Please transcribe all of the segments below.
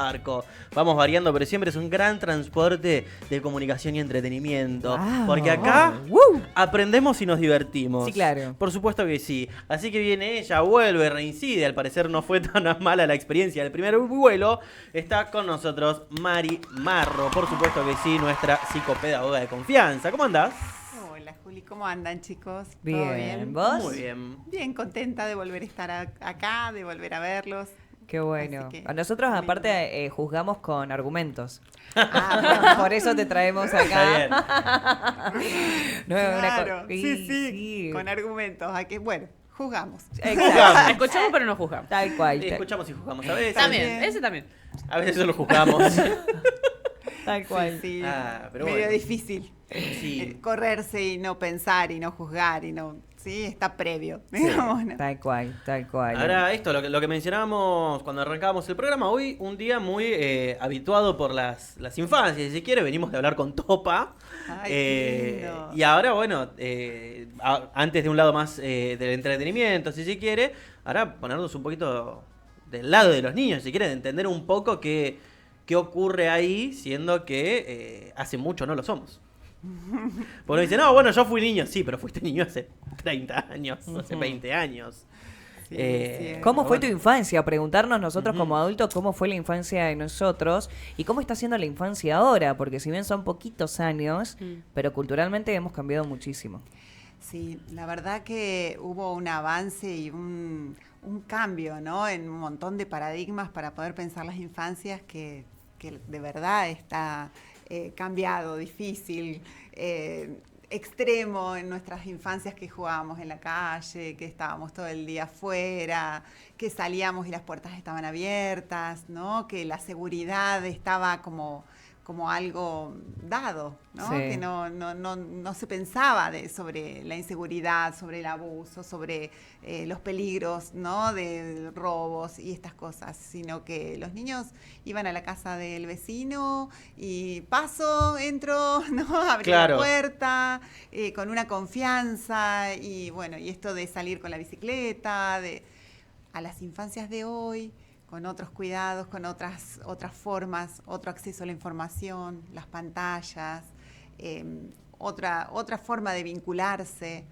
barco. Vamos variando, pero siempre es un gran transporte de comunicación y entretenimiento. Wow. Porque acá aprendemos y nos divertimos. Sí, claro. Por supuesto que sí. Así que viene ella, vuelve, reincide. Al parecer no fue tan mala la experiencia del primer vuelo. Está con nosotros Mari Marro. Por supuesto que sí, nuestra psicopedagoga de confianza. ¿Cómo andás? Hola Juli, ¿cómo andan chicos? ¿Todo Bien, ¿vos? Muy bien. Bien, contenta de volver a estar acá, de volver a verlos. Qué bueno. Así que, A nosotros muy aparte juzgamos con argumentos. Ah, Por eso te traemos Está acá. bien. No es una claro, co- sí, con argumentos. Bueno, juzgamos. Exacto. Escuchamos pero no juzgamos. Tal cual. Escuchamos y jugamos a veces. También, bien. ese también. A veces solo jugamos. Tal cual. Sí, Ah, pero medio bueno. difícil. Sí. Correrse y no pensar y no juzgar y no... Sí, está previo. digamos, ¿no? Tal cual, tal cual. Ahora esto, lo que mencionábamos cuando arrancábamos el programa, hoy un día muy habituado por las infancias, si quiere, venimos de hablar con Topa. Ay, qué lindo. Y ahora, bueno, antes de un lado más del entretenimiento, si se quiere, ahora ponernos un poquito del lado de los niños, si quiere, de entender un poco qué ocurre ahí, siendo que hace mucho no lo somos. Porque uno dice, no, bueno, yo fui niño, sí, pero fuiste niño hace 30 años, hace 20 años. Sí, sí. ¿Cómo fue tu Bueno. infancia? Preguntarnos nosotros Ujú. como adultos cómo fue la infancia de nosotros y cómo está siendo la infancia ahora, porque si bien son poquitos años, pero culturalmente hemos cambiado muchísimo. Sí, la verdad que hubo un avance y un cambio, ¿no? En un montón de paradigmas para poder pensar las infancias que de verdad está cambiado, difícil, extremo en nuestras infancias que jugábamos en la calle, que estábamos todo el día afuera, que salíamos y las puertas estaban abiertas, ¿no? Que la seguridad estaba como algo dado, ¿no? Sí. Que no se pensaba sobre la inseguridad, sobre el abuso, sobre los peligros, ¿no? De robos y estas cosas, sino que los niños iban a la casa del vecino y entro, ¿no? Abrí Claro. la puerta con una confianza y bueno, y esto de salir con la bicicleta, a las infancias de hoy, con otros cuidados, con otras formas, otro acceso a la información, las pantallas, otra forma de vincularse.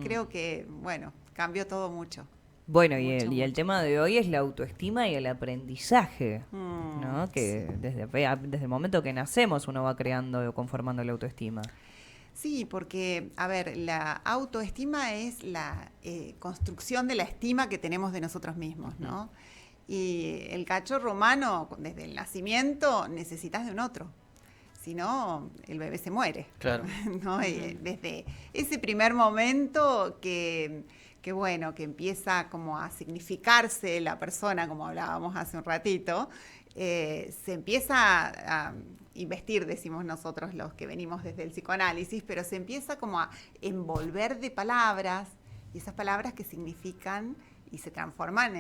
Creo que, bueno, cambió todo mucho. Bueno, y Mucho, el mucho. tema de hoy es la autoestima y el aprendizaje, Mm, ¿no? Que desde el momento que nacemos uno va creando o conformando la autoestima. Sí, porque, a ver, la autoestima es la construcción de la estima que tenemos de nosotros mismos, ¿no? Y el cachorro humano, desde el nacimiento, necesitas de un otro. Si no, el bebé se muere. Claro. ¿No? Y desde ese primer momento que bueno, que empieza como a significarse la persona, como hablábamos hace un ratito, se empieza a investir, decimos nosotros los que venimos desde el psicoanálisis, pero se empieza como a envolver de palabras, y esas palabras que significan y se transforman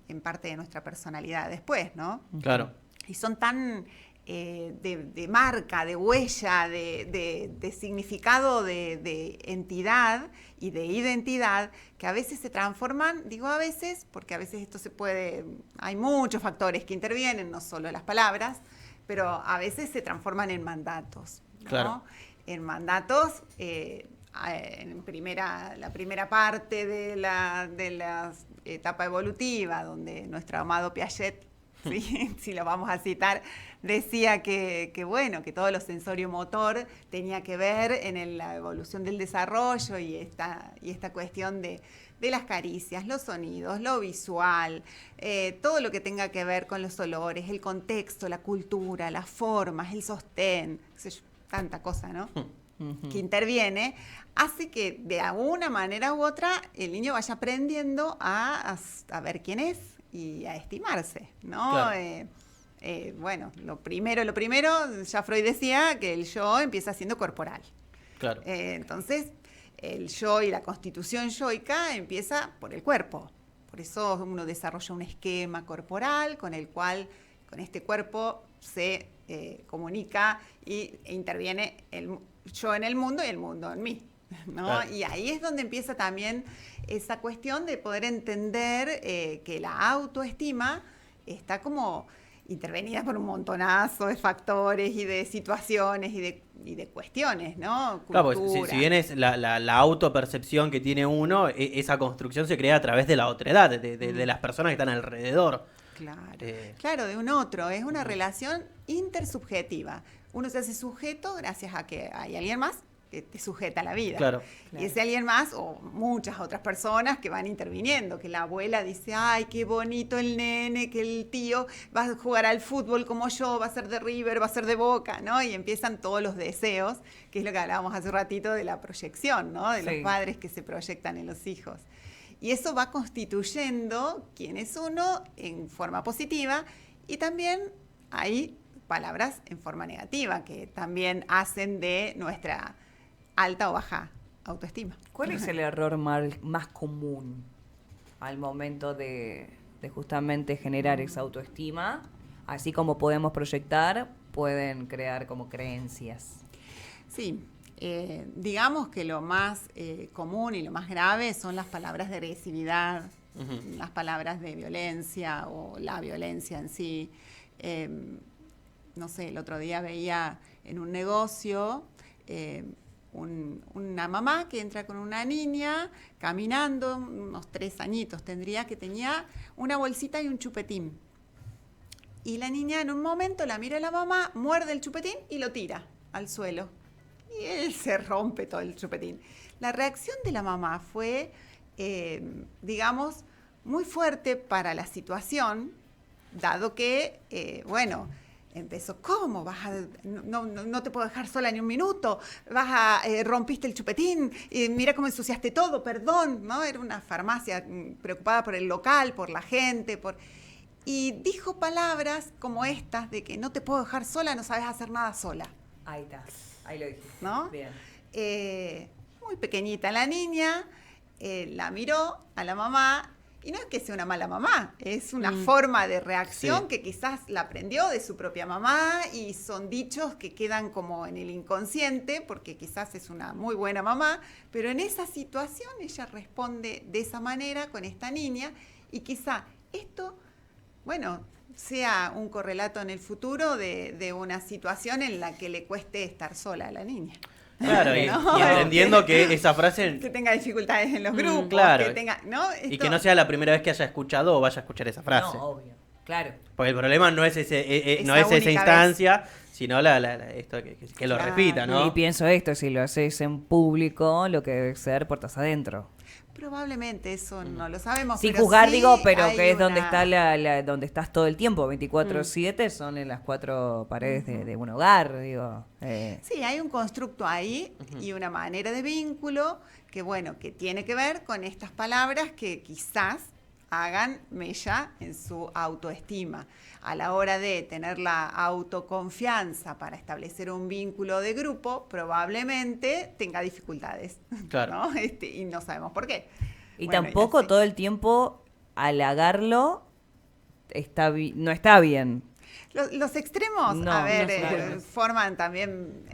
en parte de nuestra personalidad después, ¿no? Claro. Y son tan de marca, de huella, de significado, de entidad y de identidad, que a veces se transforman, digo a veces, porque a veces esto hay muchos factores que intervienen, no solo las palabras, pero a veces se transforman en mandatos, ¿no? Claro. En mandatos, la primera parte de la etapa evolutiva, donde nuestro amado Piaget, ¿sí? Si lo vamos a citar, decía que bueno, que todo lo sensorio motor tenía que ver en la evolución del desarrollo y esta cuestión de las caricias, los sonidos, lo visual, todo lo que tenga que ver con los olores, el contexto, la cultura, las formas, el sostén, tanta cosa, ¿no? Que interviene, hace que de alguna manera u otra el niño vaya aprendiendo a ver quién es y a estimarse, ¿no? Claro. Bueno, lo primero, ya Freud decía que el yo empieza siendo corporal. Claro. Entonces, el yo y la constitución yoica empieza por el cuerpo. Por eso uno desarrolla un esquema corporal con el cual, con este cuerpo, se comunica e interviene el yo en el mundo y el mundo en mí, ¿no? Claro. Y ahí es donde empieza también esa cuestión de poder entender que la autoestima está como intervenida por un montonazo de factores y de situaciones y de cuestiones, ¿no? Claro, porque Cultura. si bien es la autopercepción que tiene uno, esa construcción se crea a través de la otredad, de las personas que están alrededor. Claro, Eh. claro, de un otro. Es una relación intersubjetiva. Uno se hace sujeto gracias a que hay alguien más que te sujeta a la vida. Claro. Y ese alguien más, o muchas otras personas que van interviniendo, que la abuela dice, ay, qué bonito el nene, que el tío va a jugar al fútbol como yo, va a ser de River, va a ser de Boca, ¿no? Y empiezan todos los deseos, que es lo que hablábamos hace un ratito de la proyección, ¿no? De los padres que se proyectan en los hijos. Y eso va constituyendo quién es uno en forma positiva, y también hay palabras en forma negativa que también hacen de nuestra alta o baja autoestima. ¿Cuál es el error más común al momento de justamente generar esa autoestima? Así como podemos proyectar, pueden crear como creencias. Sí, digamos que lo más común y lo más grave son las palabras de agresividad, las palabras de violencia o la violencia en sí. No sé, el otro día veía en un negocio una mamá que entra con una niña caminando, unos 3 añitos tendría, que tenía una bolsita y un chupetín. Y la niña en un momento la mira a la mamá, muerde el chupetín y lo tira al suelo. Y él se rompe todo el chupetín. La reacción de la mamá fue, digamos, muy fuerte para la situación, dado que, empezó, ¿cómo? No te puedo dejar sola ni un minuto, rompiste el chupetín, mira cómo ensuciaste todo, perdón, ¿no? Era una farmacia preocupada por el local, por la gente, y dijo palabras como estas de que no te puedo dejar sola, no sabes hacer nada sola. Ahí está, ahí lo dijiste. ¿No? Bien. Muy pequeñita la niña, la miró a la mamá. Y no es que sea una mala mamá, es una forma de reacción que quizás la aprendió de su propia mamá, y son dichos que quedan como en el inconsciente porque quizás es una muy buena mamá, pero en esa situación ella responde de esa manera con esta niña, y quizá esto, sea un correlato en el futuro de una situación en la que le cueste estar sola a la niña. Claro, y entendiendo que esa frase... Que tenga dificultades en los grupos, claro, que tenga, ¿no? Y que no sea la primera vez que haya escuchado o vaya a escuchar esa frase. No, obvio, claro. Porque el problema no es no es esa única instancia, sino esto que lo Claro. repita, ¿no? Y pienso esto, si lo haces en público, lo que debe ser puertas adentro. Probablemente eso no lo sabemos. Sin pero juzgar, sí digo, pero hay que es donde una- está donde estás todo el tiempo, 24/7, son en las 4 paredes de un hogar, digo. Sí, hay un constructo ahí y una manera de vínculo que tiene que ver con estas palabras que quizás hagan mella en su autoestima. A la hora de tener la autoconfianza para establecer un vínculo de grupo, probablemente tenga dificultades. Claro. ¿No? Y no sabemos por qué. Y Bueno, tampoco así. todo el tiempo halagarlo no está bien. Los extremos, No, a ver, no son buenos. forman también,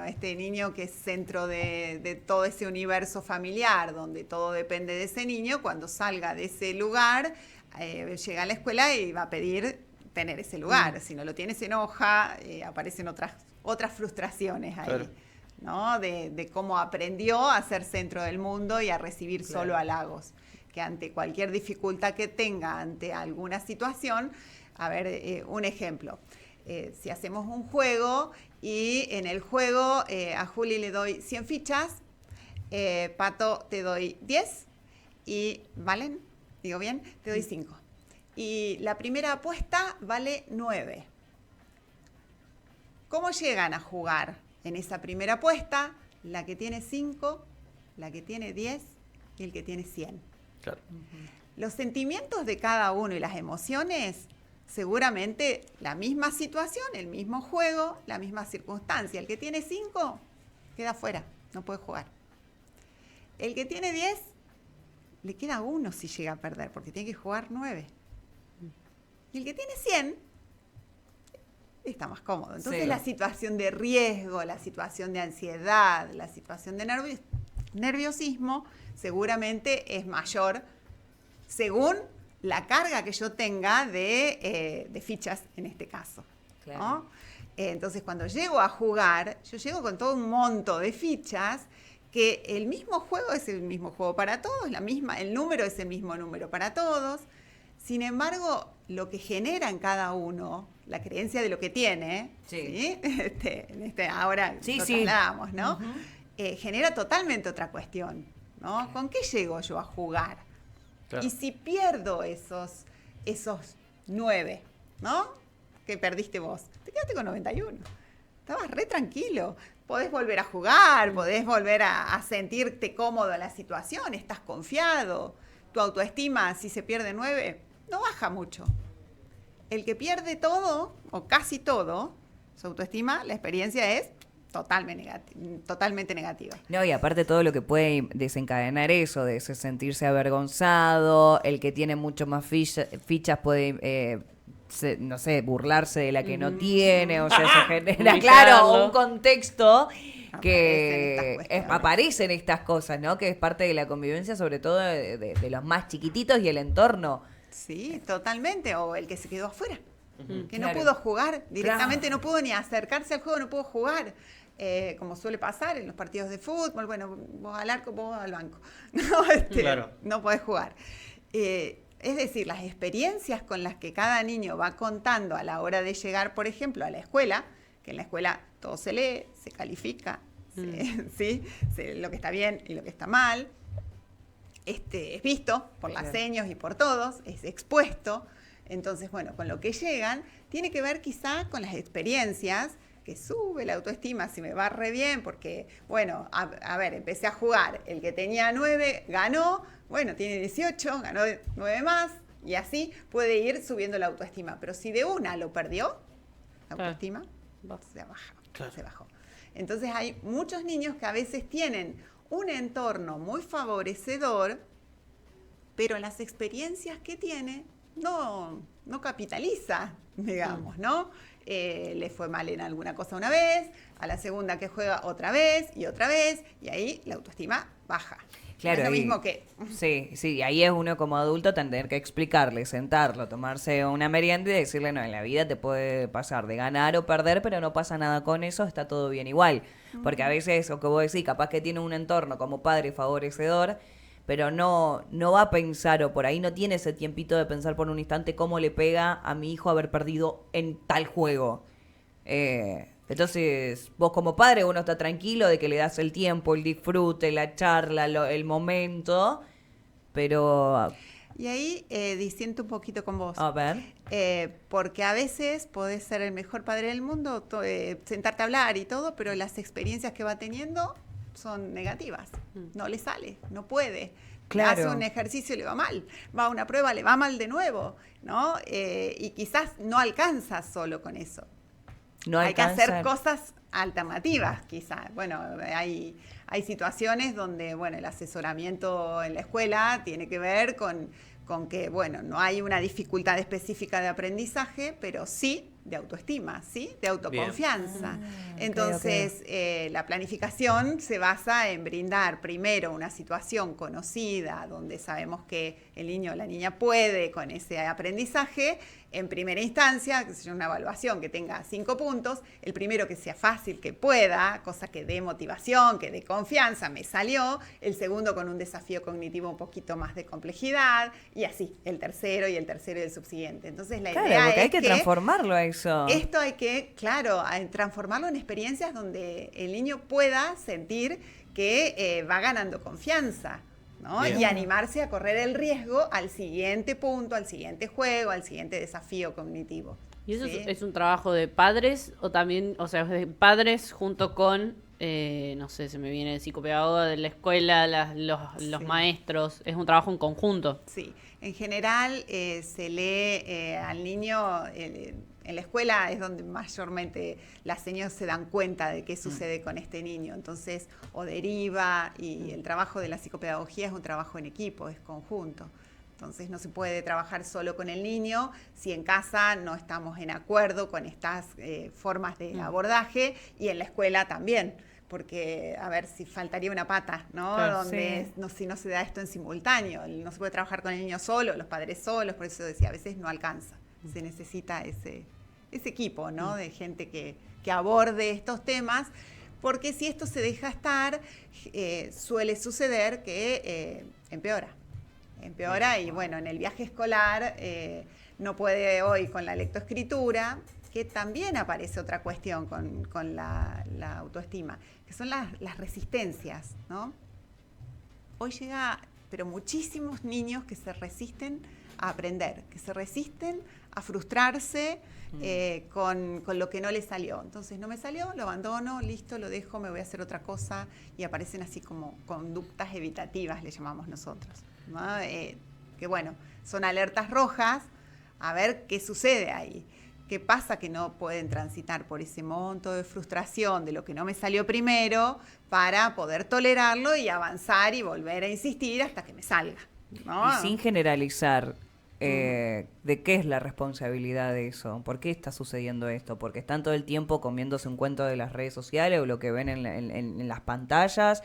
este niño que es centro de todo ese universo familiar, donde todo depende de ese niño, cuando salga de ese lugar, llega a la escuela y va a pedir tener ese lugar. Si no lo tiene, se enoja, aparecen otras frustraciones ahí, Claro. ¿no? De cómo aprendió a ser centro del mundo y a recibir solo halagos. Que ante cualquier dificultad que tenga, ante alguna situación, a ver, un ejemplo. Si hacemos un juego y en el juego a Juli le doy 100 fichas, Pato te doy 10 y ¿valen? Digo bien, te doy 5. Y la primera apuesta vale 9. ¿Cómo llegan a jugar en esa primera apuesta? La que tiene 5, la que tiene 10 y el que tiene 100. Claro. Los sentimientos de cada uno y las emociones, seguramente la misma situación, el mismo juego, la misma circunstancia. El que tiene 5 queda fuera, no puede jugar. El que tiene 10 le queda 1 si llega a perder, porque tiene que jugar 9. Y el que tiene 100 está más cómodo. Entonces Sí. la situación de riesgo, la situación de ansiedad, la situación de nerviosismo seguramente es mayor según la carga que yo tenga de fichas en este caso. Claro. ¿No? Entonces, cuando llego a jugar, yo llego con todo un monto de fichas que el mismo juego es el mismo juego para todos, el número es el mismo número para todos. Sin embargo, lo que genera en cada uno, la creencia de lo que tiene, Sí. ¿sí? Ahora Sí, lo sí. trasladamos, ¿no? Ujú. Genera totalmente otra cuestión, ¿no? ¿Con qué llego yo a jugar? Claro. Y si pierdo esos 9, ¿no? Que perdiste vos, te quedaste con 91. Estabas re tranquilo. Podés volver a jugar, podés volver a sentirte cómodo en la situación, estás confiado. Tu autoestima, si se pierde 9, no baja mucho. El que pierde todo, o casi todo, su autoestima, la experiencia es totalmente negativa. No, y aparte todo lo que puede desencadenar eso, de ese sentirse avergonzado, el que tiene mucho más fichas puede, no sé, burlarse de la que no tiene, o sea, se genera, Humillarlo. claro, un contexto Aparecen estas que aparecen estas cosas, ¿no? Que es parte de la convivencia, sobre todo de los más chiquititos y el entorno. Sí, totalmente. O el que se quedó afuera, que no Claro. pudo jugar, directamente Claro. no pudo ni acercarse al juego, no pudo jugar. Como suele pasar en los partidos de fútbol, bueno, vos al arco, vos al banco. No, Claro. no podés jugar. Es decir, las experiencias con las que cada niño va contando a la hora de llegar, por ejemplo, a la escuela, que en la escuela todo se lee, se califica, ¿sí? Lo que está bien y lo que está mal, es visto por las Claro. señas y por todos, es expuesto. Entonces, bueno, con lo que llegan, tiene que ver quizá con las experiencias, que sube la autoestima si me va re bien, porque, bueno, a ver, empecé a jugar, el que tenía 9 ganó, bueno, tiene 18, ganó 9 más, y así puede ir subiendo la autoestima. Pero si de una lo perdió, la Claro. autoestima Baja. se baja, Claro. se bajó. Entonces hay muchos niños que a veces tienen un entorno muy favorecedor, pero las experiencias que tiene no capitaliza, digamos, ¿no? Le fue mal en alguna cosa una vez, a la segunda que juega otra vez, y ahí la autoestima baja. Claro, No es lo y- mismo que... Sí, sí, ahí es uno como adulto tener que explicarle, sentarlo, tomarse una merienda y decirle, no, en la vida te puede pasar de ganar o perder, pero no pasa nada con eso, está todo bien igual. Porque a veces, o que vos decís, capaz que tiene un entorno como padre favorecedor, pero no va a pensar, o por ahí no tiene ese tiempito de pensar por un instante cómo le pega a mi hijo haber perdido en tal juego. Entonces, vos como padre, uno está tranquilo de que le das el tiempo, el disfrute, la charla, el momento, pero Y ahí disiento un poquito con vos. a ver, Porque a veces podés ser el mejor padre del mundo, sentarte a hablar y todo, pero las experiencias que va teniendo son negativas. No le sale, no puede. Claro. Hace un ejercicio y le va mal. Va a una prueba, le va mal de nuevo, ¿no? Y quizás no alcanza solo con eso. no Hay que alcanza. hacer cosas alternativas, quizás. Bueno, hay situaciones donde, bueno, el asesoramiento en la escuela tiene que ver con que, bueno, no hay una dificultad específica de aprendizaje, pero sí de autoestima, ¿sí? De autoconfianza. Entonces, la planificación se basa en brindar primero una situación conocida, donde sabemos que el niño o la niña puede con ese aprendizaje. En primera instancia, que sea una evaluación que tenga 5 puntos, el primero que sea fácil, que pueda, cosa que dé motivación, que dé confianza, me salió, el segundo con un desafío cognitivo un poquito más de complejidad, y así, el tercero y el subsiguiente. Entonces la Claro, idea porque hay es que transformarlo a eso. esto hay que, claro, transformarlo en experiencias donde el niño pueda sentir que va ganando confianza, ¿no? Bien. Y animarse a correr el riesgo al siguiente punto, al siguiente juego, al siguiente desafío cognitivo. ¿Y eso ¿sí? es un trabajo de padres o también, o sea, de padres junto con, no sé, se me viene el psicopedagoga de la escuela, los Sí. maestros? ¿Es un trabajo en conjunto? Sí, en general se lee al niño, en la escuela es donde mayormente las señoras se dan cuenta de qué sucede con este niño, entonces o deriva, y el trabajo de la psicopedagogía es un trabajo en equipo, es conjunto. Entonces no se puede trabajar solo con el niño si en casa no estamos en acuerdo con estas formas de abordaje, y en la escuela también. porque, a ver, si faltaría una pata, ¿no? Claro. Donde si no se da esto en simultáneo, no se puede trabajar con el niño solo, los padres solos, por eso decía, a veces no alcanza, se necesita ese equipo, ¿no? De gente que aborde estos temas, porque si esto se deja estar, suele suceder que empeora y bueno, en el viaje escolar no puede hoy con la lectoescritura, que también aparece otra cuestión con la autoestima, que son las resistencias, ¿no? Hoy llega, pero muchísimos niños que se resisten a aprender, que se resisten a frustrarse con lo que no les salió. Entonces, no me salió, lo abandono, listo, lo dejo, me voy a hacer otra cosa, y aparecen así como conductas evitativas, le llamamos nosotros, ¿no? Que bueno, son alertas rojas, a ver qué sucede ahí. ¿Qué pasa? Que no pueden transitar por ese monto de frustración de lo que no me salió primero para poder tolerarlo y avanzar y volver a insistir hasta que me salga, ¿no? Y sin generalizar, ¿de qué es la responsabilidad de eso? ¿Por qué está sucediendo esto? ¿Porque están todo el tiempo comiéndose un cuento de las redes sociales o lo que ven en las pantallas?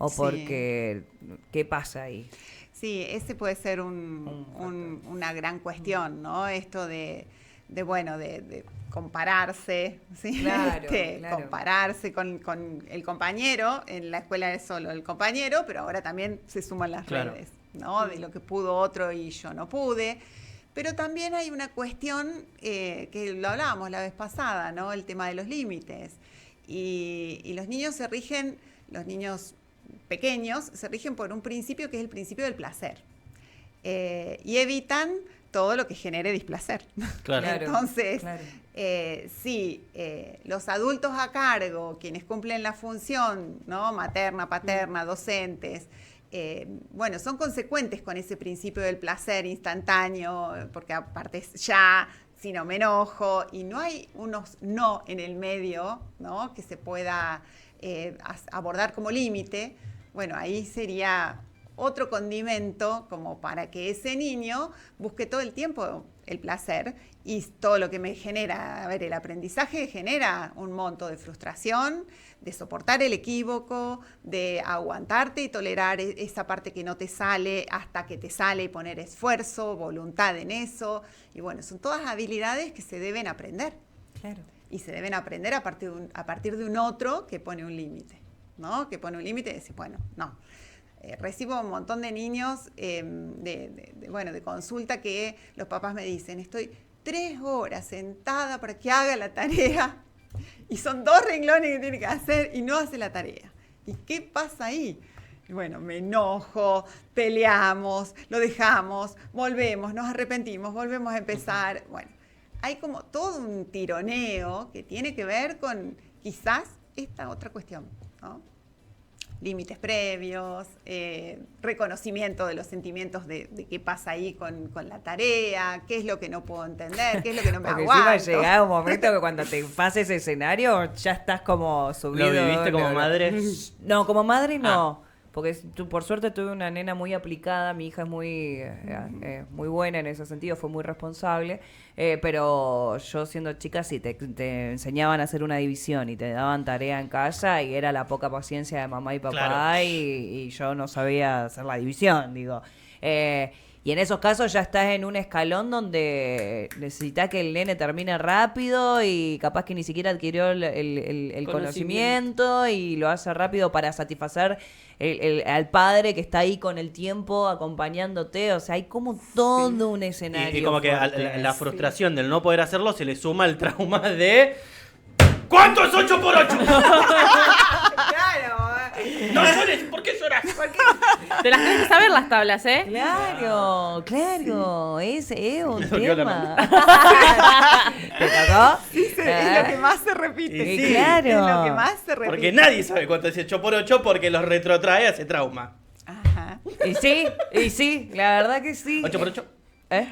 ¿O Sí. porque qué pasa ahí? Sí, ese puede ser una gran cuestión, ¿no? Esto de compararse, ¿sí? Claro, claro. Compararse con el compañero. En la escuela es solo el compañero, pero ahora también se suman las Claro. redes, ¿no? De lo que pudo otro y yo no pude. Pero también hay una cuestión que lo hablábamos la vez pasada, ¿no? El tema de los límites. Y los niños los niños pequeños se rigen por un principio que es el principio del placer. Y evitan todo lo que genere displacer. Claro. Entonces, claro. sí, los adultos a cargo, quienes cumplen la función, ¿no? Materna, paterna, docentes, bueno, son consecuentes con ese principio del placer instantáneo, porque aparte es ya, si no me enojo, y no hay unos no en el medio, ¿no? Que se pueda abordar como límite. Bueno, ahí sería otro condimento como para que ese niño busque todo el tiempo el placer, y todo lo que me genera, a ver, el aprendizaje genera un monto de frustración, de soportar el equívoco, de aguantarte y tolerar esa parte que no te sale hasta que te sale y poner esfuerzo, voluntad en eso. Y bueno, son todas habilidades que se deben aprender. Claro. Y se deben aprender a partir de un otro que pone un límite, ¿no? Que pone un límite y dice, bueno, no. Recibo un montón de niños de consulta que los papás me dicen, estoy 3 horas sentada para que haga la tarea y son 2 renglones que tiene que hacer y no hace la tarea. ¿Y qué pasa ahí? Y bueno, me enojo, peleamos, lo dejamos, volvemos, nos arrepentimos, volvemos a empezar. Bueno, hay como todo un tironeo que tiene que ver con quizás esta otra cuestión, ¿no? Límites previos, reconocimiento de los sentimientos de qué pasa ahí con la tarea, qué es lo que no puedo entender, qué es lo que no me Porque encima aguanto. llega un momento que cuando te pasa ese escenario ya estás como subido. ¿Lo viviste como madre? No, como madre no. Porque por suerte tuve una nena muy aplicada, mi hija es muy buena en ese sentido, fue muy responsable, pero yo siendo chica sí, te enseñaban a hacer una división y te daban tarea en casa y era la poca paciencia de mamá y papá. Claro. y yo no sabía hacer la división, digo. Y en esos casos ya estás en un escalón donde necesitas que el nene termine rápido y capaz que ni siquiera adquirió el conocimiento y lo hace rápido para satisfacer al padre que está ahí con el tiempo acompañándote. O sea, hay como todo un escenario. Y como que a fuerte. la frustración del no poder hacerlo se le suma el trauma de... ¿Cuánto es 8 por 8? Claro. No llores, ¿por qué lloras? Te las tenés que saber las tablas, ¿eh? Claro, claro, ese es un Me dolió la tema. ¿Te tocó? Es lo que más se repite. Sí, Sí, claro. es lo que más se repite. Porque nadie sabe cuánto es 8 por 8 porque los retrotrae a ese trauma. Ajá. Y sí, la verdad que sí. 8 por 8. ¿Eh?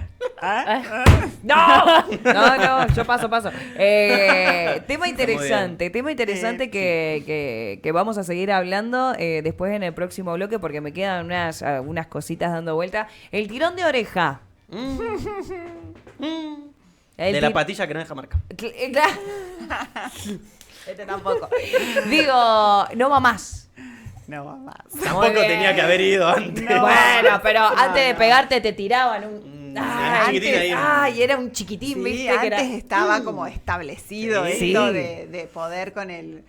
No, yo paso. Tema interesante que vamos a seguir hablando después en el próximo bloque porque me quedan unas cositas dando vuelta. El tirón de oreja. De la patilla que no deja marca. Claro. Este tampoco. Digo, no va más. No va más. Tampoco bien. tenía que haber ido antes. No. Bueno, pero antes de no. pegarte te tiraban un... chiquitín ahí. Ay, era un chiquitín, Sí, viste que antes era... estaba como establecido Sí. esto Sí. de poder con el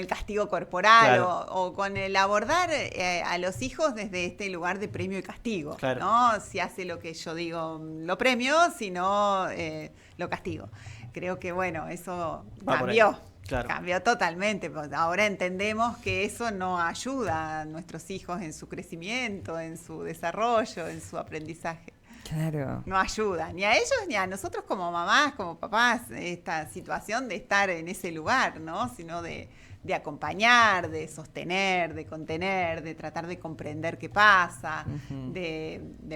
castigo corporal Claro. o con el abordar a los hijos desde este lugar de premio y castigo, Claro. ¿no? Si hace lo que yo digo, lo premio, si no, lo castigo. Creo que, bueno, eso Va por ahí. cambió. Claro. Cambió totalmente. Pues ahora entendemos que eso no ayuda a nuestros hijos en su crecimiento, en su desarrollo, en su aprendizaje. Claro. No ayuda ni a ellos ni a nosotros como mamás, como papás, esta situación de estar en ese lugar, ¿no? Sino de acompañar, de sostener, de contener, de tratar de comprender qué pasa,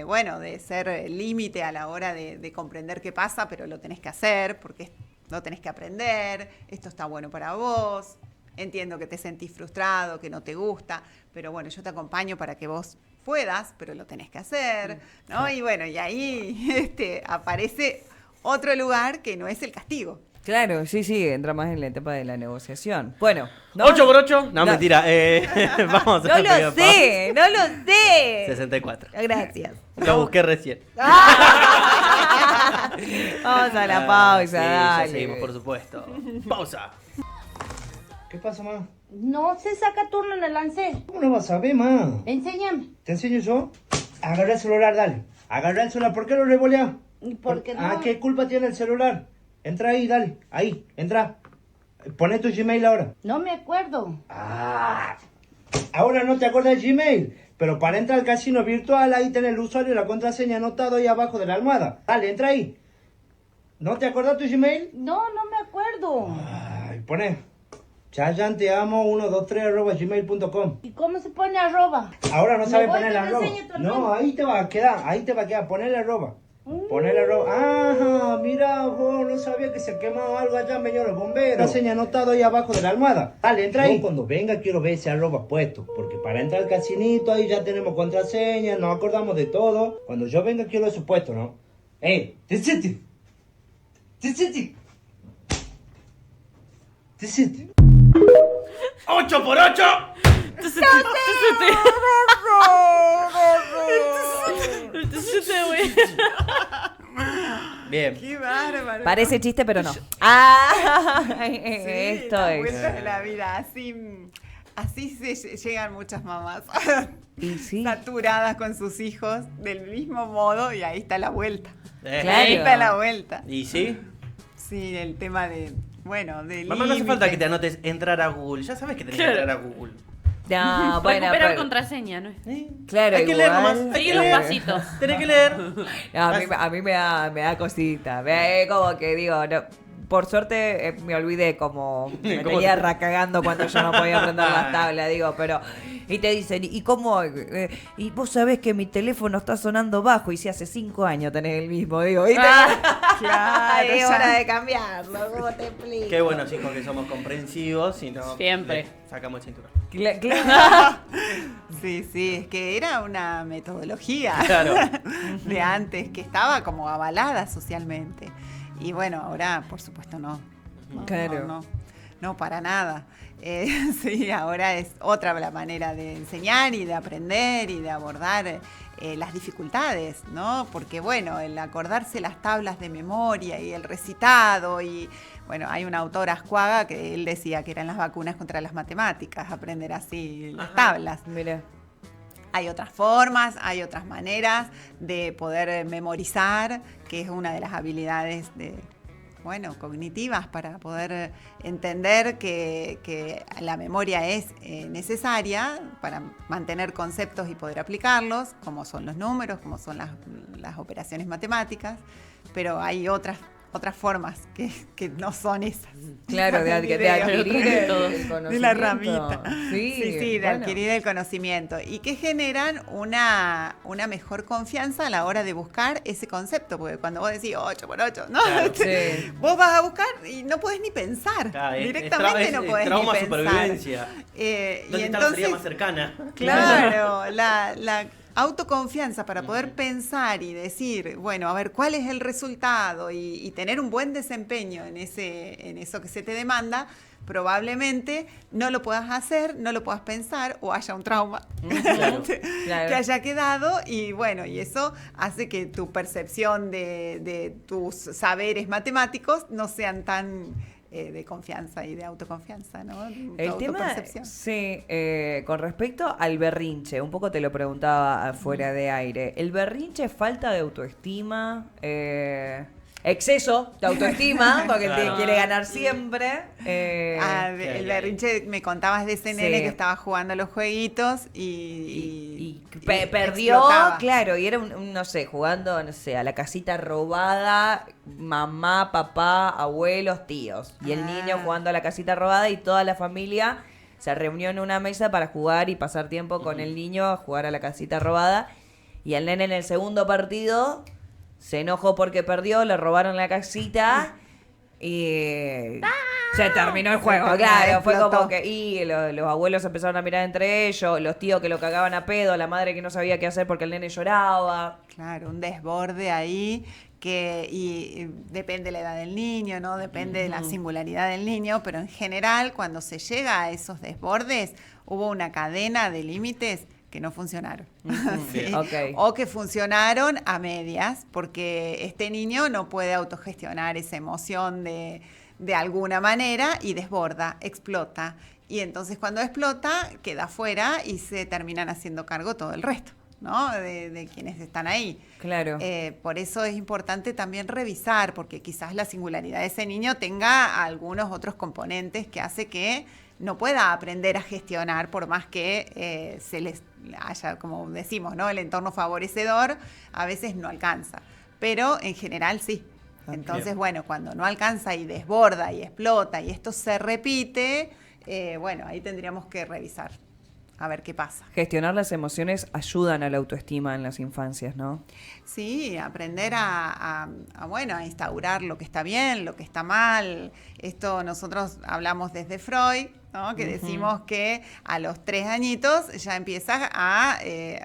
bueno, de ser límite a la hora de comprender qué pasa, pero lo tenés que hacer porque lo tenés que aprender, esto está bueno para vos, entiendo que te sentís frustrado, que no te gusta, pero bueno, yo te acompaño para que vos puedas, pero lo tenés que hacer, ¿no? Y bueno, y ahí aparece otro lugar que no es el castigo. Claro, sí, entra más en la etapa de la negociación. Bueno, ¿no? 8 por 8. No, No. mentira. Vamos a No hacer lo sé, no lo sé. 64. Gracias. Lo busqué recién. Vamos a la pausa, Sí, ya dale. seguimos, por supuesto. Pausa. ¿Qué pasa, ma? No se saca turno en el lance. ¿Cómo no vas a ver, ma? Enséñame. ¿Te enseño yo? Agarra el celular, dale. Agarra el celular. ¿Por qué lo revoleas? ¿Por qué no? ¿Qué culpa tiene el celular? Entra ahí, dale. Ahí, entra. Poné tu Gmail ahora. No me acuerdo. Ahora no te acuerdas de Gmail. Pero para entrar al casino virtual, ahí tenés el usuario y la contraseña anotado ahí abajo de la almohada. Dale, entra ahí. ¿No te acuerdas tu Gmail? No me acuerdo. Ay, poné. chayanteamo123@gmail.com. ¿Y cómo se pone arroba? Ahora no sabe Me voy, poner te la lo arroba. enseño también. No, ahí te va a quedar, poner la arroba. Poner la arroba. Ajá, mira, vos no sabía que se quemaba algo allá, me dio los bomberos. La seña anotado ahí abajo de la almohada. Dale, entra ahí. Cuando venga quiero ver ese arroba puesto, porque para entrar al casinito ahí ya tenemos contraseña, nos acordamos de todo. Cuando yo venga quiero eso puesto, ¿no? Decite. 8 por 8. Bien. ¡Qué bárbaro! Parece chiste, pero no. Sí, Esto la es. vuelta de la vida. Así se llegan muchas mamás Y sí. saturadas con sus hijos del mismo modo y ahí está la vuelta. Claro. Ahí está la vuelta. ¿Y sí? Sí, el tema de, bueno, de Mamá, no hace falta que te límites. anotes entrar a Google. Ya sabes que tenés que Claro. entrar a Google. No, bueno, Recuperar pero- contraseña, ¿no? Claro, Hay que leer igual. nomás. Hay Seguir que los leer. pasitos. Tenés que leer. No, a mí me da cosita. Como que digo, no, por suerte me olvidé como me ¿Cómo tenía te- racagando cuando yo no podía aprender las tablas, digo, pero y te dicen, ¿y cómo? Y vos sabés que mi teléfono está sonando bajo y si hace 5 años tenés el mismo, digo, ¿viste? Claro, es ya. hora de cambiarlo, ¿cómo te explico? Qué buenos hijos que somos comprensivos y no. Siempre. le Sacamos el cinturón. Claro. Sí, es que era una metodología Claro. de antes que estaba como avalada socialmente. Y bueno, ahora por supuesto no. Claro. No, para nada. Sí, ahora es otra la manera de enseñar y de aprender y de abordar las dificultades, ¿no? Porque bueno, el acordarse las tablas de memoria y el recitado y bueno, hay un autor, Ascuaga, que él decía que eran las vacunas contra las matemáticas, aprender así las tablas. Mira. Hay otras formas, hay otras maneras de poder memorizar, que es una de las habilidades cognitivas para poder entender que la memoria es necesaria para mantener conceptos y poder aplicarlos, como son los números, como son las operaciones matemáticas, pero hay otras formas que no son esas. Claro, de adquirir el conocimiento. De la ramita. Sí, de bueno. adquirir el conocimiento. Y que generan una mejor confianza a la hora de buscar ese concepto. Porque cuando vos decís 8 por 8, ¿no? Claro. Sí. Vos vas a buscar y no podés ni pensar. Claro, Directamente no podés trauma ni pensar. supervivencia. Y ¿Dónde está la salida entonces, más cercana? claro, la autoconfianza para poder pensar y decir, bueno, a ver, ¿cuál es el resultado? Y tener un buen desempeño en eso que se te demanda, probablemente no lo puedas hacer, no lo puedas pensar o haya un trauma Claro. que haya quedado y bueno, y eso hace que tu percepción de tus saberes matemáticos no sean tan de confianza y de autoconfianza, ¿no? Tu El tema, autopercepción. sí, con respecto al berrinche, un poco te lo preguntaba fuera de aire. ¿El berrinche es falta de autoestima? Exceso de autoestima, porque Claro. te quiere ganar siempre. El berrinche, me contabas de ese Sí. nene que estaba jugando a los jueguitos y perdió, explotaba. claro, y era no sé, jugando, no sé, a la casita robada, mamá, papá, abuelos, tíos. Y el Ah. niño jugando a la casita robada y toda la familia se reunió en una mesa para jugar y pasar tiempo con el niño a jugar a la casita robada. Y el nene en el segundo partido se enojó porque perdió, le robaron la casita y se terminó el juego, claro. Fue explotó. como que los abuelos empezaron a mirar entre ellos, los tíos que lo cagaban a pedo, la madre que no sabía qué hacer porque el nene lloraba. Claro, un desborde ahí y depende de la edad del niño, ¿no? Depende de la singularidad del niño, pero en general cuando se llega a esos desbordes hubo una cadena de límites que no funcionaron. ¿Sí? Ok. O que funcionaron a medias, porque este niño no puede autogestionar esa emoción de alguna manera y desborda, explota. Y entonces cuando explota, queda fuera y se terminan haciendo cargo todo el resto, ¿no? De quienes están ahí. Claro. Por eso es importante también revisar, porque quizás la singularidad de ese niño tenga algunos otros componentes que hace que no pueda aprender a gestionar por más que se les haya, como decimos, ¿no? El entorno favorecedor a veces no alcanza, pero en general sí. Entonces, Bien. bueno, cuando no alcanza y desborda y explota y esto se repite, bueno, ahí tendríamos que revisar a ver qué pasa. Gestionar las emociones ayudan a la autoestima en las infancias, ¿no? Sí, aprender bueno, a instaurar lo que está bien, lo que está mal. Esto nosotros hablamos desde Freud, ¿no? Que decimos que a los 3 añitos ya empieza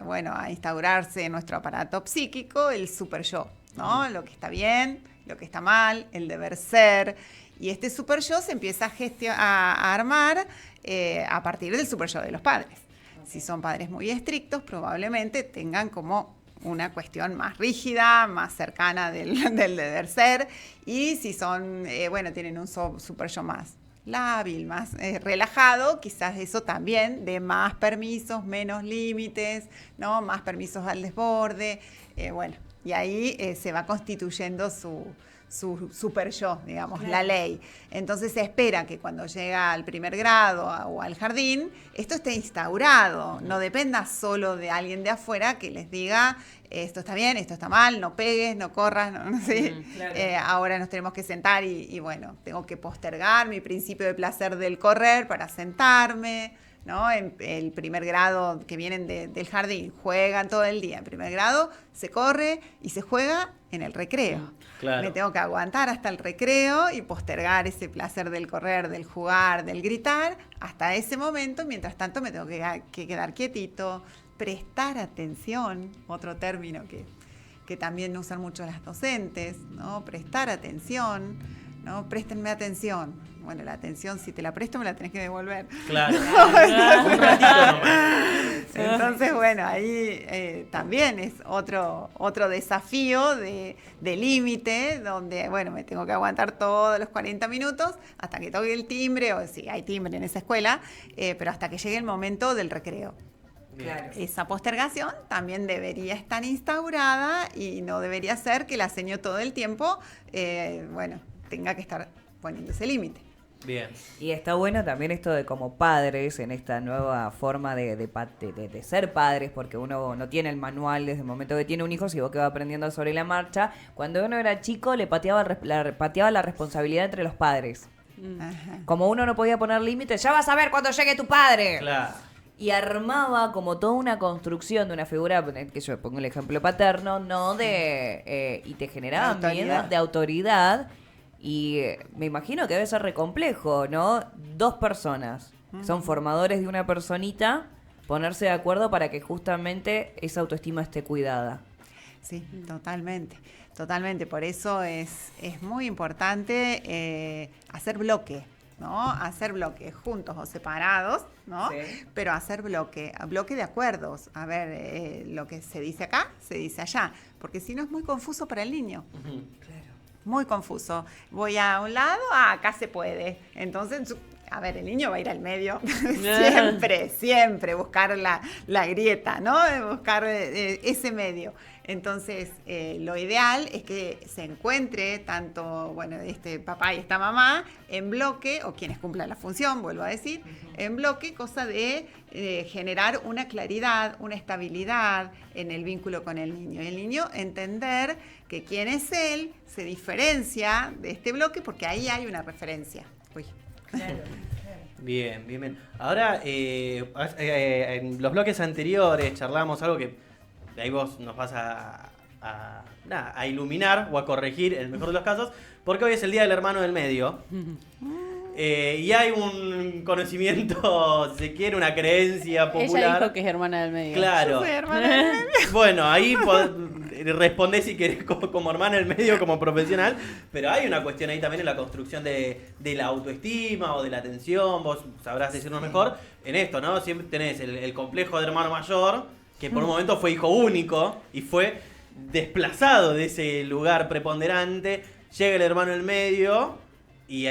bueno, a instaurarse en nuestro aparato psíquico el super yo, ¿no? Lo que está bien, lo que está mal, el deber ser. Y este super yo se empieza a armar a partir del super yo de los padres. Si son padres muy estrictos, probablemente tengan como una cuestión más rígida, más cercana del deber ser. Y si son, bueno, tienen un super yo más lábil, más relajado, quizás eso también de más permisos, menos límites, ¿no? Más permisos al desborde. Bueno, y ahí se va constituyendo su super yo, digamos, la ley. Entonces se espera que cuando llega al primer grado o al jardín, esto esté instaurado, no dependa solo de alguien de afuera que les diga esto está bien, esto está mal, no pegues, no corras, no sé. Claro. Ahora nos tenemos que sentar y bueno, tengo que postergar mi principio de placer del correr para sentarme, ¿no? En el primer grado que vienen del jardín, juegan todo el día. En primer grado se corre y se juega en el recreo. Claro. Me tengo que aguantar hasta el recreo y postergar ese placer del correr, del jugar, del gritar, hasta ese momento. Mientras tanto me tengo que quedar quietito, prestar atención, otro término que también usan mucho las docentes, ¿no? Prestar atención, ¿no? Préstenme atención. Bueno, la atención, si te la presto, me la tenés que devolver. Claro. Un ratito nomás. Entonces, bueno, ahí también es otro desafío de límite, donde, bueno, me tengo que aguantar todos los 40 minutos hasta que toque el timbre, o si hay timbre en esa escuela, pero hasta que llegue el momento del recreo. Claro. Esa postergación también debería estar instaurada y no debería ser que la seño todo el tiempo, bueno, tenga que estar poniendo ese límite. Bien. Y está bueno también esto de como padres, en esta nueva forma de ser padres, porque uno no tiene el manual desde el momento que tiene un hijo, si vos que va aprendiendo sobre la marcha. Cuando uno era chico le pateaba la responsabilidad entre los padres. Ajá. Como uno no podía poner límites, ya vas a ver cuando llegue tu padre. Claro. Y armaba como toda una construcción de una figura, que yo pongo el ejemplo paterno, ¿no? Y te generaba De autoridad. miedo de autoridad. Y me imagino que debe ser re complejo, ¿no? 2 personas son formadores de una personita, ponerse de acuerdo para que justamente esa autoestima esté cuidada. Sí, totalmente, totalmente. Por eso es muy importante hacer bloque, ¿no? Hacer bloque juntos o separados, ¿no? Sí. Pero hacer bloque de acuerdos. A ver, lo que se dice acá, se dice allá. Porque si no es muy confuso para el niño. Muy confuso. Voy a un lado, acá se puede. Entonces, a ver, el niño va a ir al medio. siempre buscar la grieta, ¿no? Buscar ese medio. Entonces, lo ideal es que se encuentre tanto, bueno, este papá y esta mamá en bloque, o quienes cumplan la función, vuelvo a decir, en bloque, cosa de generar una claridad, una estabilidad en el vínculo con el niño. El niño entender que quién es él se diferencia de este bloque porque ahí hay una referencia. Uy. Bien, bien, bien. Ahora, en los bloques anteriores charlamos algo que de ahí vos nos vas a iluminar o a corregir, en el mejor de los casos, porque hoy es el Día del Hermano del Medio. Y hay un conocimiento, si se quiere, una creencia popular. Ella dijo que es hermana del medio. Claro. Yo soy hermana del medio. Bueno, ahí respondés si querés como hermana del medio, como profesional, pero hay una cuestión ahí también en la construcción de la autoestima o de la atención, vos sabrás decirnos mejor, en esto, ¿no? Siempre tenés el complejo de hermano mayor, que por un momento fue hijo único y fue desplazado de ese lugar preponderante, llega el hermano del medio y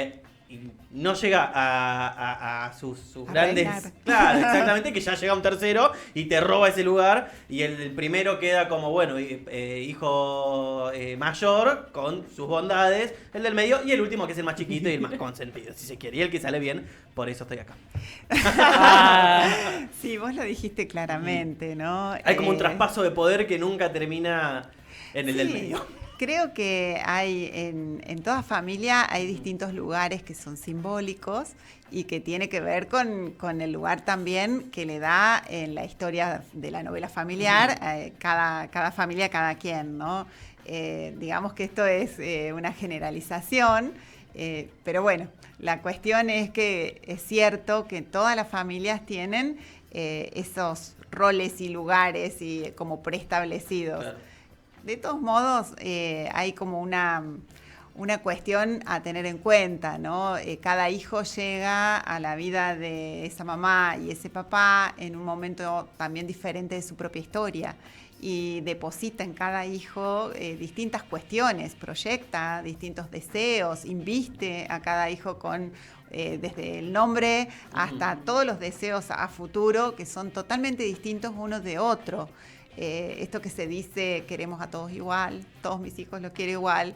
no llega a sus A grandes... reinar. Claro, exactamente, que ya llega un tercero y te roba ese lugar y el primero queda como, bueno, hijo mayor con sus bondades, el del medio y el último que es el más chiquito y el más consentido, si se quiere, y el que sale bien, por eso estoy acá. Sí, vos lo dijiste claramente, ¿no? Hay como un traspaso de poder que nunca termina en el del Sí, medio. creo que hay en toda familia hay distintos lugares que son simbólicos y que tiene que ver con el lugar también que le da en la historia de la novela familiar cada familia, cada quien, ¿no? Digamos que esto es una generalización, pero bueno, la cuestión es que es cierto que todas las familias tienen esos roles y lugares y como preestablecidos. Claro. De todos modos, hay como una cuestión a tener en cuenta, ¿no? Cada hijo llega a la vida de esa mamá y ese papá en un momento también diferente de su propia historia y deposita en cada hijo distintas cuestiones, proyecta distintos deseos, inviste a cada hijo con desde el nombre hasta todos los deseos a futuro que son totalmente distintos unos de otros. Esto que se dice, queremos a todos igual, todos mis hijos los quiero igual.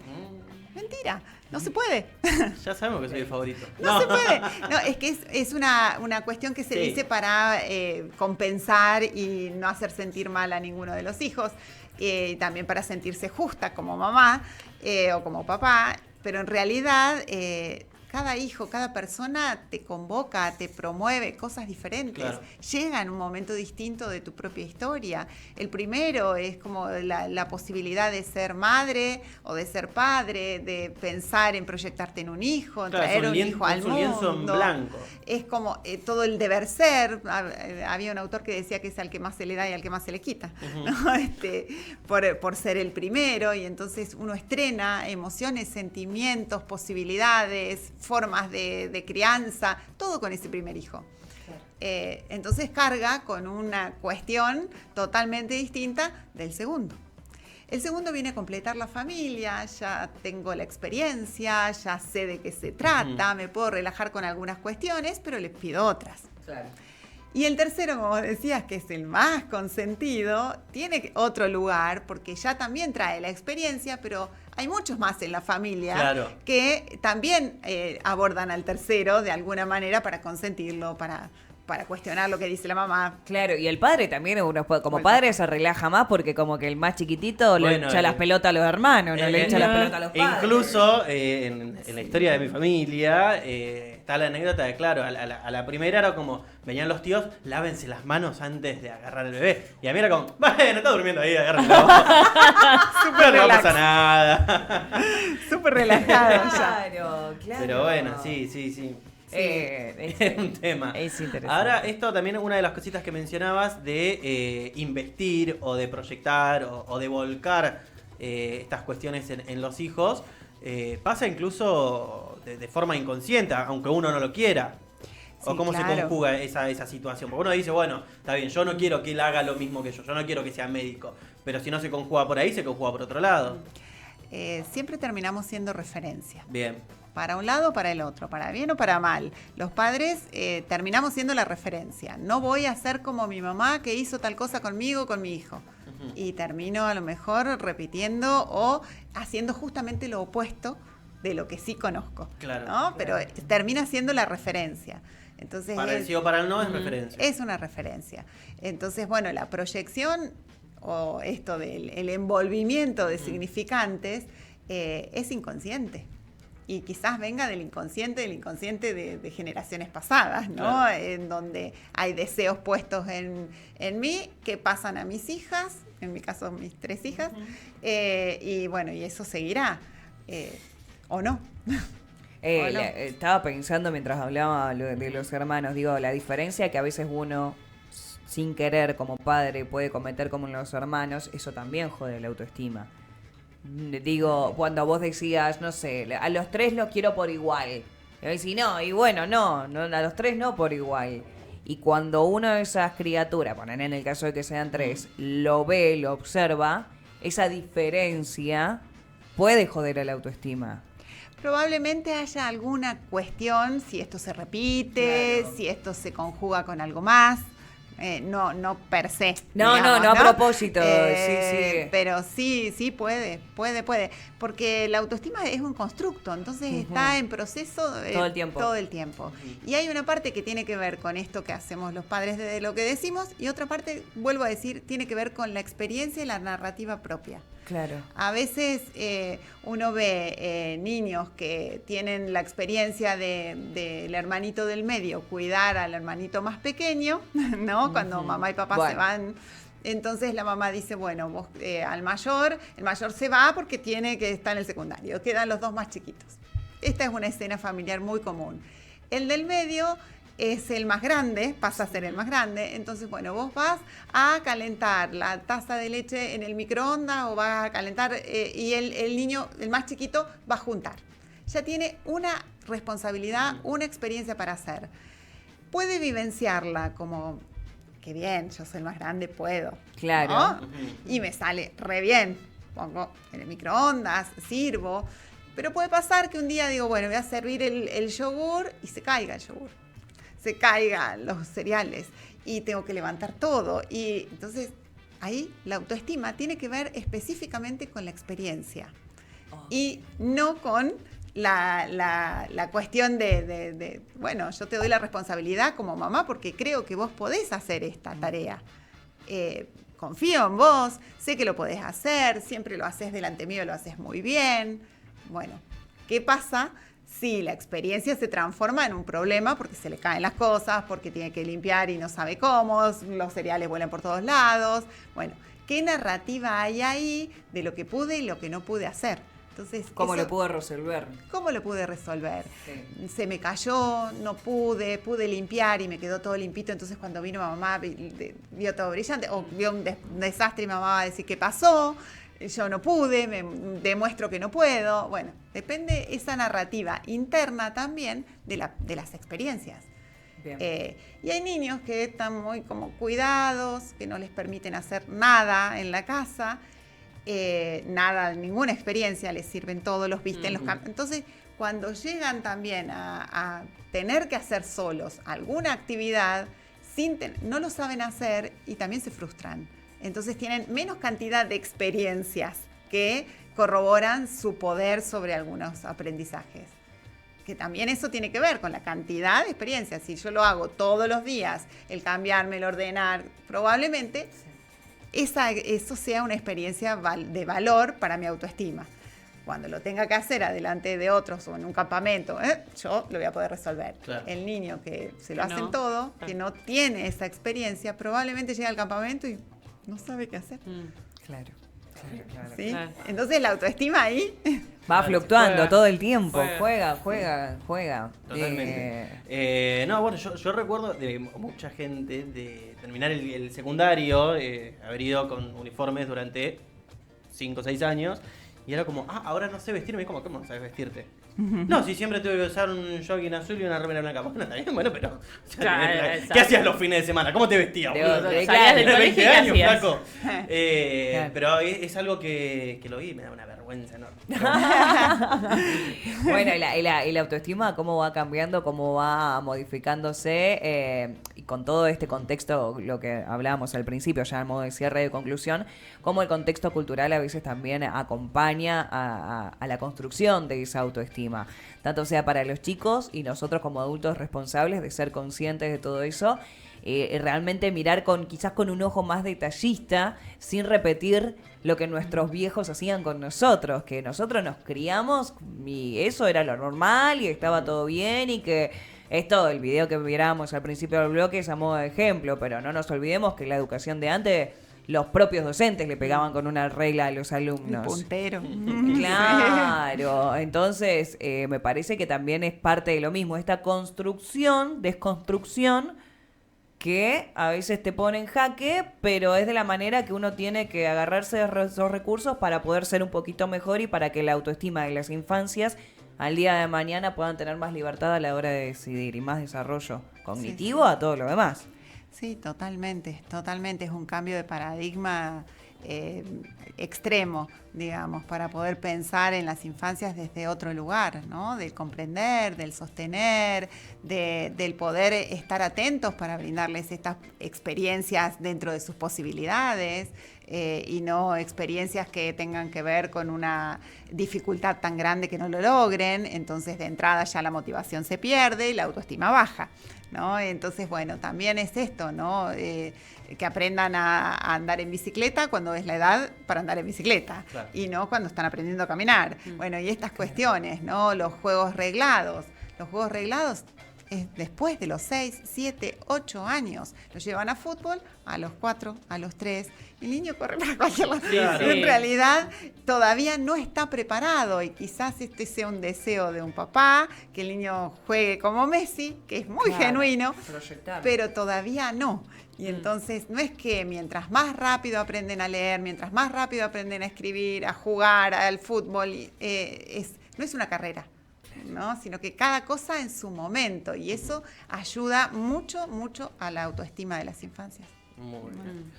Mentira, no se puede. Ya sabemos que soy el favorito. No se puede. No, es que es una cuestión que se Sí. dice para compensar y no hacer sentir mal a ninguno de los hijos. También para sentirse justa como mamá o como papá. Pero en realidad cada hijo, cada persona te convoca, te promueve cosas diferentes. Claro. Llega en un momento distinto de tu propia historia. El primero es como la posibilidad de ser madre o de ser padre, de pensar en proyectarte en un hijo, en Claro, traer es un hijo al es un lienzo en mundo. blanco. Es como todo el deber ser. Había un autor que decía que es al que más se le da y al que más se le quita, ¿no? Por ser el primero, y entonces uno estrena emociones, sentimientos, posibilidades, formas de crianza, todo con ese primer hijo. Entonces carga con una cuestión totalmente distinta del segundo. El segundo viene a completar la familia, ya tengo la experiencia, ya sé de qué se trata, me puedo relajar con algunas cuestiones, pero les pido otras. Claro. Y el tercero, como decías, que es el más consentido, tiene otro lugar porque ya también trae la experiencia, pero hay muchos más en la familia Claro. que también abordan al tercero de alguna manera para consentirlo, para cuestionar lo que dice la mamá. Claro, y el padre también, uno como padre se relaja más porque como que el más chiquitito le Bueno, echa las pelotas a los hermanos, no le echa las pelotas a los e padres. incluso en la historia de mi familia está la anécdota de, claro, a la primera era como, venían los tíos, lávense las manos antes de agarrar el bebé. Y a mí era como, bueno, está durmiendo ahí, agárrenlo. Súper no relax. pasa nada. Súper relajado ya. Claro, claro. Pero bueno, sí. Es un tema. Es interesante. Ahora, esto también es una de las cositas que mencionabas de investir o de proyectar o de volcar estas cuestiones en los hijos. Pasa incluso de forma inconsciente, aunque uno no lo quiera. Sí, ¿O cómo se claro. conjuga esa situación? Porque uno dice, bueno, está bien, yo no quiero que él haga lo mismo que yo no quiero que sea médico, pero si no se conjuga por ahí, se conjuga por otro lado. Siempre terminamos siendo referencia. Bien. Para un lado o para el otro, para bien o para mal. Los padres terminamos siendo la referencia. No voy a ser como mi mamá que hizo tal cosa conmigo o con mi hijo. Y termino a lo mejor repitiendo o haciendo justamente lo opuesto de lo que sí conozco. Claro. ¿no? Pero termina siendo la referencia. Entonces Para el sí o para el no es referencia. es una referencia. Entonces, bueno, la proyección o esto del el envolvimiento de significantes es inconsciente. Y quizás venga del inconsciente de generaciones pasadas, ¿no? Claro. En donde hay deseos puestos en mí que pasan a mis hijas, en mi caso mis 3 hijas, y bueno, y eso seguirá, ¿o no? ¿O no? Estaba pensando mientras hablaba de los hermanos, digo, la diferencia que a veces uno sin querer como padre puede cometer como los hermanos, eso también jode la autoestima. Digo, cuando vos decías, no sé, a los 3 los quiero por igual. Y decís, no, y bueno, no, a los 3 no por igual. Y cuando una de esas criaturas, ponen en el caso de que sean 3, lo ve, lo observa, esa diferencia puede joder a la autoestima. Probablemente haya alguna cuestión, si esto se repite, Claro. si esto se conjuga con algo más. No per se. No, digamos, no a propósito, sí. Pero sí puede. Porque la autoestima es un constructo, entonces está en proceso Todo el tiempo. Y hay una parte que tiene que ver con esto que hacemos los padres de lo que decimos, y otra parte, vuelvo a decir, tiene que ver con la experiencia y la narrativa propia. Claro. A veces uno ve niños que tienen la experiencia del hermanito del medio, cuidar al hermanito más pequeño, ¿no? Cuando mamá y papá se van. Entonces la mamá dice, bueno, vos, el mayor se va porque tiene que estar en el secundario, quedan los 2 más chiquitos. Esta es una escena familiar muy común. El del medio es el más grande, pasa a ser el más grande, entonces, bueno, vos vas a calentar la taza de leche en el microondas o vas a calentar y el niño, el más chiquito, va a juntar. Ya tiene una responsabilidad, una experiencia para hacer. Puede vivenciarla como, qué bien, yo soy el más grande, puedo. Claro. ¿no? Y me sale re bien. Pongo en el microondas, sirvo. Pero puede pasar que un día digo, bueno, voy a servir el yogur y se caiga el yogur. Se caigan los cereales y tengo que levantar todo. Y entonces ahí la autoestima tiene que ver específicamente con la experiencia y no con la cuestión de, bueno, yo te doy la responsabilidad como mamá porque creo que vos podés hacer esta tarea. Confío en vos, sé que lo podés hacer, siempre lo haces delante mío, lo haces muy bien. Bueno, ¿qué pasa si la experiencia se transforma en un problema porque se le caen las cosas, porque tiene que limpiar y no sabe cómo, los cereales vuelan por todos lados? Bueno, ¿qué narrativa hay ahí de lo que pude y lo que no pude hacer? Entonces, ¿Cómo lo puedo resolver? ¿Cómo lo pude resolver? Sí. Se me cayó, no pude limpiar y me quedó todo limpito. Entonces cuando vino mamá vio todo brillante, o vio un desastre y mamá va a decir ¿qué pasó? Yo no pude, me demuestro que no puedo. Bueno, depende esa narrativa interna también de las experiencias. Bien. Y hay niños que están muy como cuidados, que no les permiten hacer nada en la casa, nada, ninguna experiencia les sirven todos, los visten, los cambian. Entonces, cuando llegan también a tener que hacer solos alguna actividad, no lo saben hacer y también se frustran. Entonces tienen menos cantidad de experiencias que corroboran su poder sobre algunos aprendizajes. Que también eso tiene que ver con la cantidad de experiencias. Si yo lo hago todos los días, el cambiarme, el ordenar, probablemente eso sea una experiencia de valor para mi autoestima. Cuando lo tenga que hacer adelante de otros o en un campamento, yo lo voy a poder resolver. Claro. El niño que se lo hacen todo, que no tiene esa experiencia, probablemente llega al campamento y no sabe qué hacer. Claro. ¿sí? Claro. Entonces la autoestima ahí Va fluctuando Juega. todo el tiempo, Juega. juega. Totalmente. No, bueno, yo recuerdo de mucha gente de terminar el secundario, haber ido con uniformes durante 5 o 6 años, y era como, ahora no sé vestirme. ¿Cómo no sabes vestirte? No, si siempre tuve que usar un jogging azul y una remera blanca. Bueno, está bien, bueno, pero... o sea, Claro, ¿qué exacto. hacías los fines de semana? ¿Cómo te vestías, De- boludo? de- Salías del Tenés colegio 20 y años, hacías. flaco. Claro. Pero es algo que lo vi y me da una vergüenza enorme. Bueno, y la autoestima, cómo va cambiando, cómo va modificándose, y con todo este contexto, lo que hablábamos al principio, ya en modo de cierre de conclusión, cómo el contexto cultural a veces también acompaña a la construcción de esa autoestima, tanto sea para los chicos y nosotros como adultos responsables de ser conscientes de todo eso. Realmente mirar quizás con un ojo más detallista, sin repetir lo que nuestros viejos hacían con nosotros, que nosotros nos criamos y eso era lo normal y estaba todo bien, y que esto, el video que miramos al principio del bloque es a modo de ejemplo, pero no nos olvidemos que la educación de antes, los propios docentes le pegaban con una regla a los el alumnos. puntero. Claro, entonces me parece que también es parte de lo mismo, esta construcción, desconstrucción, que a veces te pone en jaque, pero es de la manera que uno tiene que agarrarse de esos recursos para poder ser un poquito mejor y para que la autoestima de las infancias al día de mañana puedan tener más libertad a la hora de decidir y más desarrollo cognitivo a todo lo demás. Sí, totalmente. Es un cambio de paradigma extremo, digamos, para poder pensar en las infancias desde otro lugar, ¿no? Del comprender, del sostener, del poder estar atentos para brindarles estas experiencias dentro de sus posibilidades, y no experiencias que tengan que ver con una dificultad tan grande que no lo logren. Entonces, de entrada ya la motivación se pierde y la autoestima baja, ¿no? Entonces, bueno, también es esto, ¿no? Que aprendan a andar en bicicleta cuando es la edad para andar en bicicleta, Claro. y no cuando están aprendiendo a caminar. Bueno, y estas cuestiones, ¿no? Los juegos reglados. Los juegos reglados es después de los 6, 7, 8 años. Los llevan a fútbol a los 4, a los 3. El niño corre para cualquier lado. Claro. En realidad todavía no está preparado, y quizás este sea un deseo de un papá, que el niño juegue como Messi, que es muy Claro, genuino, proyectar. pero todavía no. Y entonces no es que mientras más rápido aprenden a leer, mientras más rápido aprenden a escribir, a jugar al fútbol, no es una carrera, ¿no? Sino que cada cosa en su momento, y eso ayuda mucho, mucho a la autoestima de las infancias. Muy bien.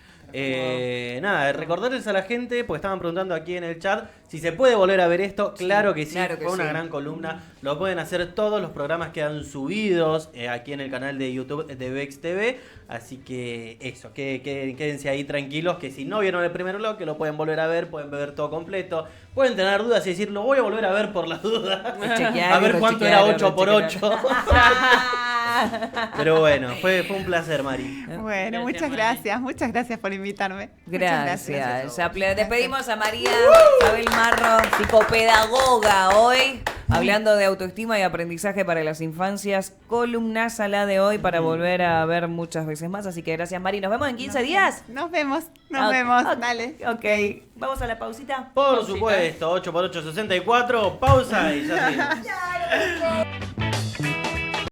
Nada, recordarles a la gente, porque estaban preguntando aquí en el chat, si se puede volver a ver esto. Claro que sí, claro que fue una sí. gran columna. Lo pueden hacer todos los programas que han subidos aquí en el canal de YouTube de Vex TV. Así que eso, quédense ahí tranquilos, que si no vieron el primer bloque lo pueden volver a ver, pueden ver todo completo. Pueden tener dudas y decir, lo voy a volver a ver por las dudas. Chequealo, A ver cuánto era chequealo, 8x8. Pero bueno, fue un placer, Mari. Bueno, Gracias, muchas gracias por invitarme. Muchas Gracias. Despedimos a María Isabel Marro, psicopedagoga, hoy, hablando de autoestima y aprendizaje para las infancias. Columnaza la de hoy para volver a ver muchas veces más. Así que gracias, Mari. ¿Nos vemos en 15 días? Nos vemos, Ok, dale. Ok, vamos a la pausita. Por supuesto, 8x8 64, pausa y ya seguimos.